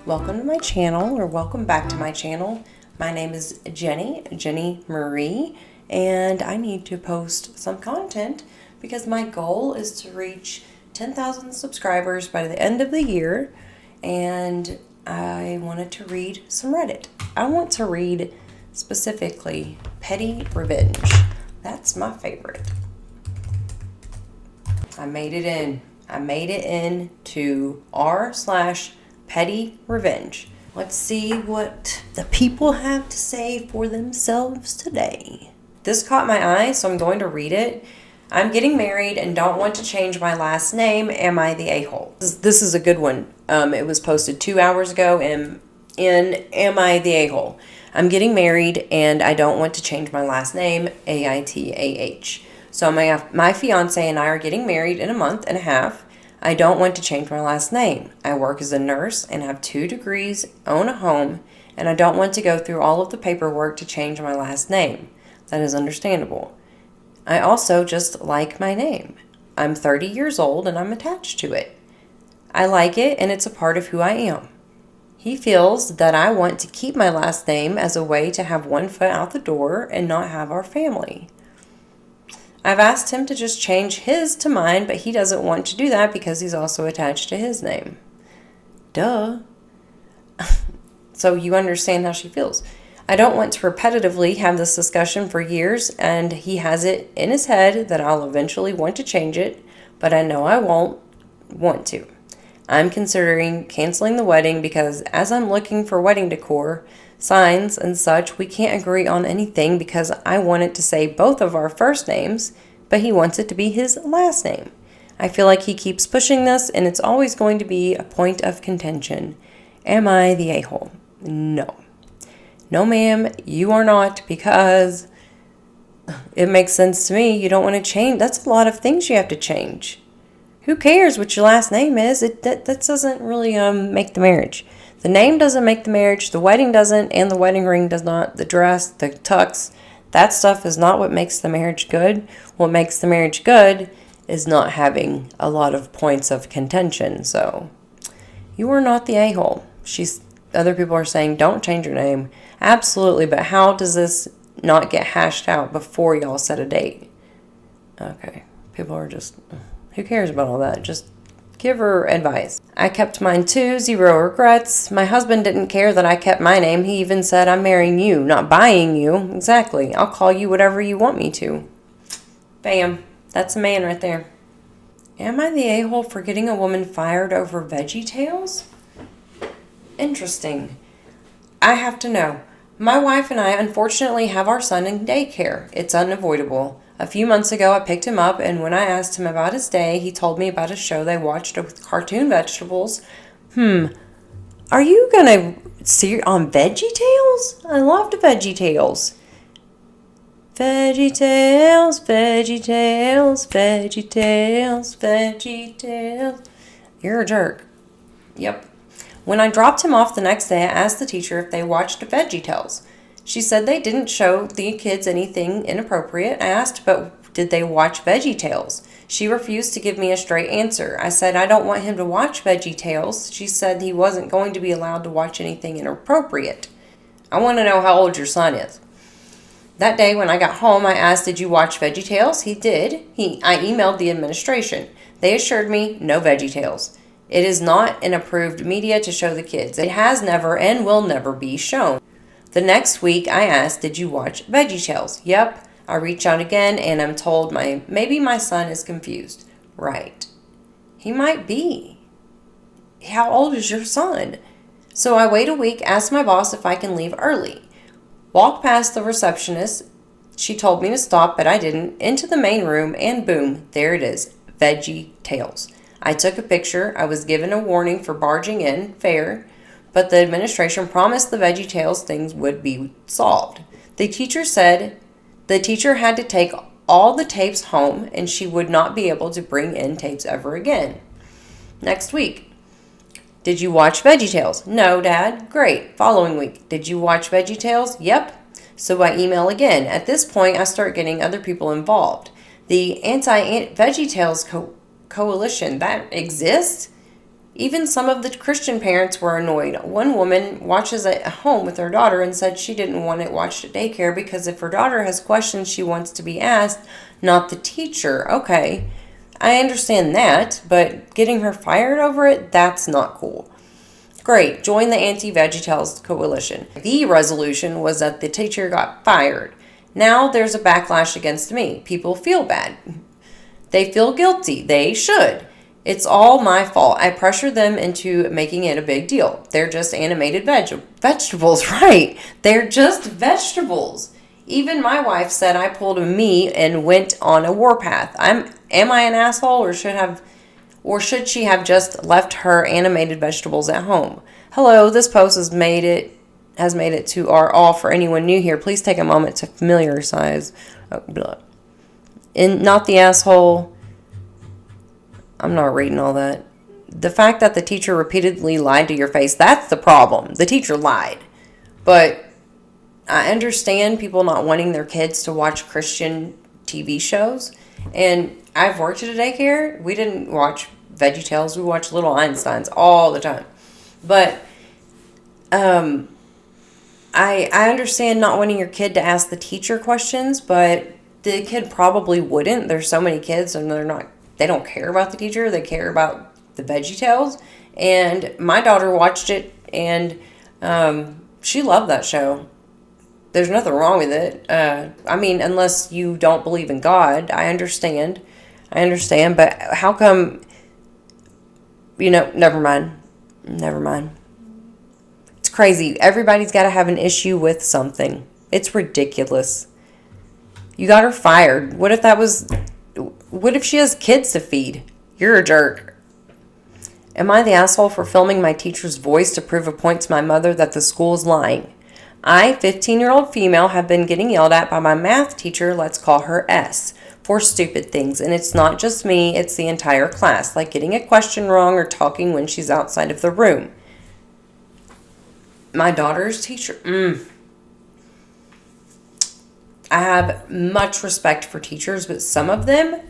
Welcome to my channel, or welcome back to my channel. My name is Jenny Marie, and I need to post some content because my goal is to reach 10,000 subscribers by the end of the year, and I wanted to read some Reddit. I want to read specifically Petty Revenge. That's my favorite. I made it in to r/Petty Revenge. Let's see what the people have to say for themselves today. This caught my eye, so I'm going to read it. I'm getting married and don't want to change my last name. Am I the a-hole? This is a good one. It was posted 2 hours ago in Am I the a-hole? I'm getting married and I don't want to change my last name. Aitah. So my fiance and I are getting married in a month and a half. I don't want to change my last name. I work as a nurse and have 2 degrees, own a home, and I don't want to go through all of the paperwork to change my last name. That is understandable. I also just like my name. I'm 30 years old and I'm attached to it. I like it and it's a part of who I am. He feels that I want to keep my last name as a way to have one foot out the door and not have our family. I've asked him to just change his to mine, but he doesn't want to do that because he's also attached to his name. Duh. So you understand how she feels. I don't want to repetitively have this discussion for years, and he has it in his head that I'll eventually want to change it, but I know I won't want to. I'm considering canceling the wedding because as I'm looking for wedding decor, signs and such, we can't agree on anything because I want it to say both of our first names, but he wants it to be his last name. I feel like he keeps pushing this and it's always going to be a point of contention. Am I the a-hole? No. No, ma'am, you are not, because it makes sense to me. You don't want to change. That's a lot of things you have to change. Who cares what your last name is? That doesn't really make the marriage. The name doesn't make the marriage, the wedding doesn't, and the wedding ring does not. The dress, the tux, that stuff is not what makes the marriage good. What makes the marriage good is not having a lot of points of contention. So, you are not the a-hole. Other people are saying, don't change your name. Absolutely, but how does this not get hashed out before y'all set a date? Okay, people are just, who cares about all that? Just give her advice. I kept mine too, 0 regrets. My husband didn't care that I kept my name. He even said, I'm marrying you, not buying you. Exactly. I'll call you whatever you want me to. Bam. That's a man right there. Am I the a-hole for getting a woman fired over VeggieTales? Interesting. I have to know. My wife and I unfortunately have our son in daycare. It's unavoidable. A few months ago, I picked him up, and when I asked him about his day, he told me about a show they watched with cartoon vegetables. Are you gonna see on VeggieTales? I loved VeggieTales. VeggieTales, VeggieTales, VeggieTales, VeggieTales. You're a jerk. Yep. When I dropped him off the next day, I asked the teacher if they watched VeggieTales. She said they didn't show the kids anything inappropriate. I asked, but did they watch VeggieTales? She refused to give me a straight answer. I said, I don't want him to watch VeggieTales. She said he wasn't going to be allowed to watch anything inappropriate. I want to know how old your son is. That day when I got home, I asked, did you watch VeggieTales? He did. I emailed the administration. They assured me, no VeggieTales. It is not an approved media to show the kids. It has never and will never be shown. The next week, I asked, did you watch VeggieTales? Yep. I reach out again, and I'm told maybe my son is confused. Right. He might be. How old is your son? So I wait a week, ask my boss if I can leave early. Walk past the receptionist. She told me to stop, but I didn't. Into the main room, and boom, there it is. VeggieTales. I took a picture. I was given a warning for barging in. Fair. But the administration promised the VeggieTales things would be solved. The teacher said the teacher had to take all the tapes home and she would not be able to bring in tapes ever again. Next week. Did you watch VeggieTales? No, Dad. Great. Following week. Did you watch VeggieTales? Yep. So I email again. At this point, I start getting other people involved. The anti-VeggieTales coalition, that exists? Even some of the Christian parents were annoyed. One woman watches it at home with her daughter and said she didn't want it watched at daycare because if her daughter has questions, she wants to be asked, not the teacher. Okay, I understand that, but getting her fired over it, that's not cool. Great, join the anti-VeggieTales coalition. The resolution was that the teacher got fired. Now there's a backlash against me. People feel bad. They feel guilty. They should. It's all my fault. I pressure them into making it a big deal. They're just animated vegetables, right? They're just vegetables. Even my wife said I pulled a me and went on a warpath. Am I an asshole or should she have just left her animated vegetables at home? Hello, this post has made it to our all. For anyone new here, please take a moment to familiarize. And not the asshole. I'm not reading all that. The fact that the teacher repeatedly lied to your face, that's the problem. The teacher lied. But I understand people not wanting their kids to watch Christian TV shows. And I've worked at a daycare. We didn't watch VeggieTales. We watched Little Einsteins all the time. But I understand not wanting your kid to ask the teacher questions, but the kid probably wouldn't. There's so many kids and they don't care about the teacher. They care about the VeggieTales. And my daughter watched it and she loved that show. There's nothing wrong with it. I mean, unless you don't believe in God, I understand. But how come, never mind. It's crazy. Everybody's got to have an issue with something. It's ridiculous. You got her fired. What if she has kids to feed? You're a jerk. Am I the asshole for filming my teacher's voice to prove a point to my mother that the school's lying? I, 15-year-old female, have been getting yelled at by my math teacher, let's call her S, for stupid things. And it's not just me, it's the entire class, like getting a question wrong or talking when she's outside of the room. My daughter's teacher, I have much respect for teachers, but some of them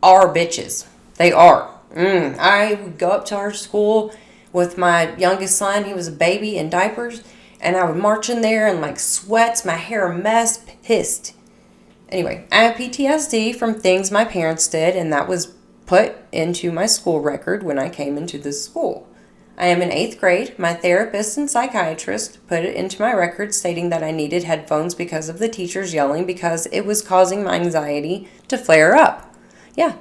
are bitches. They are. I would go up to our school with my youngest son. He was a baby in diapers. And I would march in there in sweats, my hair a mess, pissed. Anyway, I have PTSD from things my parents did, and that was put into my school record when I came into this school. I am in 8th grade. My therapist and psychiatrist put it into my record stating that I needed headphones because of the teachers yelling because it was causing my anxiety to flare up. Yeah.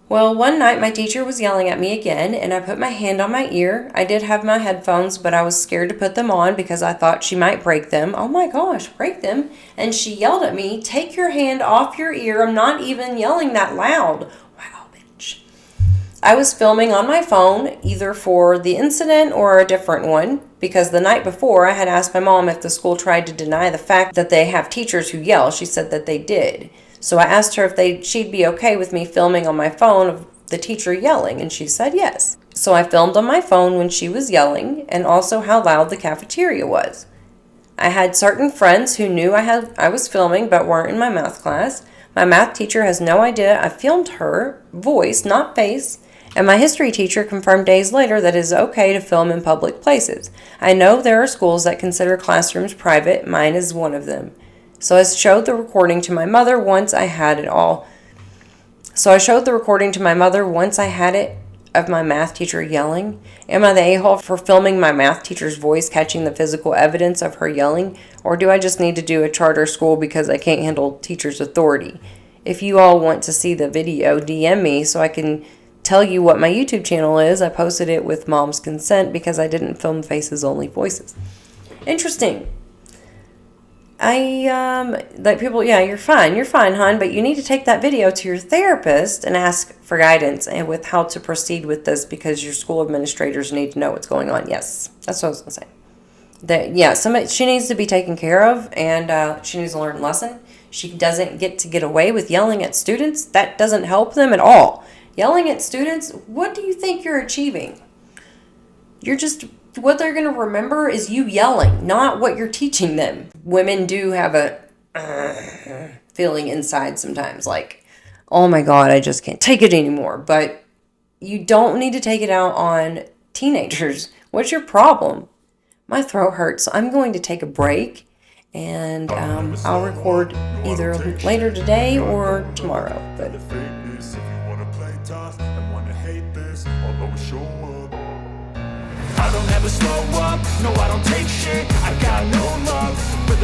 Well, one night my teacher was yelling at me again, and I put my hand on my ear. I did have my headphones, but I was scared to put them on because I thought she might break them. Oh my gosh, break them. And she yelled at me, take your hand off your ear. I'm not even yelling that loud. Wow, bitch. I was filming on my phone, either for the incident or a different one, because the night before I had asked my mom if the school tried to deny the fact that they have teachers who yell. She said that they did. So I asked her if she'd be okay with me filming on my phone of the teacher yelling, and she said yes. So I filmed on my phone when she was yelling, and also how loud the cafeteria was. I had certain friends who knew I was filming but weren't in my math class. My math teacher has no idea I filmed her voice, not face, and my history teacher confirmed days later that it is okay to film in public places. I know there are schools that consider classrooms private. Mine is one of them. So I showed the recording to my mother once I had it of my math teacher yelling. Am I the a-hole for filming my math teacher's voice, catching the physical evidence of her yelling? Or do I just need to do a charter school because I can't handle teachers' authority? If you all want to see the video, DM me so I can tell you what my YouTube channel is. I posted it with mom's consent because I didn't film faces, only voices. Interesting. People, yeah, you're fine, hon, but you need to take that video to your therapist and ask for guidance and with how to proceed with this because your school administrators need to know what's going on. Yes, that's what I was going to say. She needs to be taken care of, and she needs to learn a lesson. She doesn't get to get away with yelling at students. That doesn't help them at all. Yelling at students, what do you think you're achieving? What they're going to remember is you yelling, not what you're teaching them. Women do have a feeling inside sometimes like, oh my God, I just can't take it anymore. But You don't need to take it out on teenagers. What's your problem? My throat hurts, so I'm going to take a break, and I'll record either later today or tomorrow. But I don't ever slow up, no I don't take shit, I got no love for the